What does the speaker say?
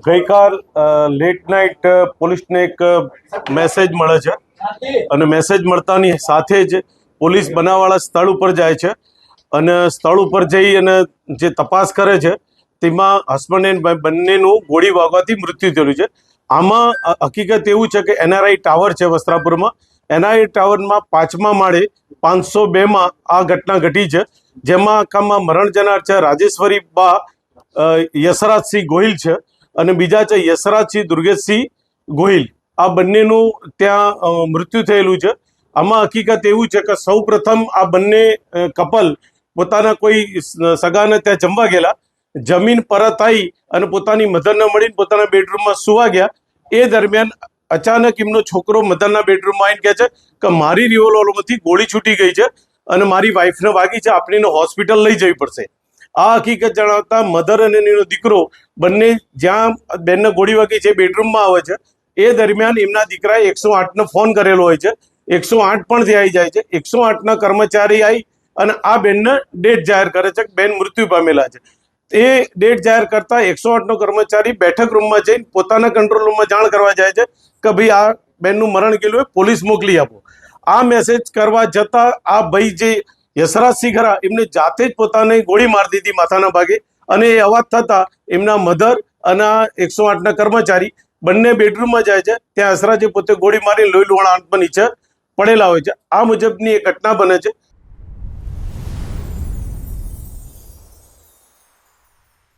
ગઈકાલ late night પોલીસને એક મેસેજ મળે છે અને મેસેજ મળતાની સાથે જ પોલીસ બનાવવાળા સ્થળ ઉપર જાય છે અને સ્થળ ઉપર જઈ અને જે તપાસ કરે છે તેમાં હસબન્ડ એન્ડ વાઇફ બંનેનું ગોળી વાગવાથી મૃત્યુ થયેલું છે. આમાં હકીકત એવું છે કે એનઆરઆઈ ટાવર છે વસ્ત્રાપુરમાં. એનઆરઆઈ ટાવરમાં 5મા માળે 502માં આ ઘટના ઘટી છે, જેમાં આખામાં મરણ જનાર છે રાજેશ્વરી બા યશરાજસિંહ ગોહિલ છે અને બીજા છે યશરાજસિંહ દુર્ગેશસિંહ ગોહિલ. આ બંનેનું ત્યાં મૃત્યુ થયેલું છે. આમાં હકીકત એવું છે કે સૌ પ્રથમ આ બંને કપલ પોતાના કોઈ સગાને ત્યાં જમવા ગયેલા, જમીન પરત આવી અને પોતાની મધરને મળીને પોતાના બેડરૂમમાં સુવા ગયા. એ દરમિયાન અચાનક એમનો છોકરો મધરના બેડરૂમમાં આવીને કહે છે કે મારી રિવોલ્વરમાંથી ગોળી છૂટી ગઈ છે અને મારી વાઈફને વાગી છે, આપણે એને હોસ્પિટલ લઈ જવી પડશે. આ હકીકત જણાવતા મધર અને એનો દીકરો બંને જ્યાં બેનને ગોળી વાગી છે બેડરૂમમાં આવે છે. એ દરમિયાન એમના દીકરાએ 108ને ફોન કરેલો હોય છે. 108 પણ ત્યાં આવી જાય છે. 108ના કર્મચારી આવી અને આ બેનને ડેથ જાહેર કરે છે કે બેન મૃત્યુ પામેલા છે. એ ડેટ જાહેર કરતા 108નો કર્મચારી બેઠક રૂમમાં જઈને પોતાના કંટ્રોલ રૂમમાં જાણ કરવા જાય છે કે ભાઈ આ બેનનું મરણ ગયેલું હોય, પોલીસ મોકલી આપો. આ મેસેજ કરવા જતાં આ ભાઈ જે યશરાજસિંહ ખરા એમને જાતે જ પોતાને ગોળી મારી દીધી માથાના ભાગે અને એ અવાજ થતા એમના મધર અને 108ના કર્મચારી બંને બેડરૂમમાં જાય છે. ત્યાં યશરાજે પોતે ગોળી મારી લોહી લુહાણ આંખમાં નીચે પડેલા હોય છે. આ મુજબની એક ઘટના બને છે.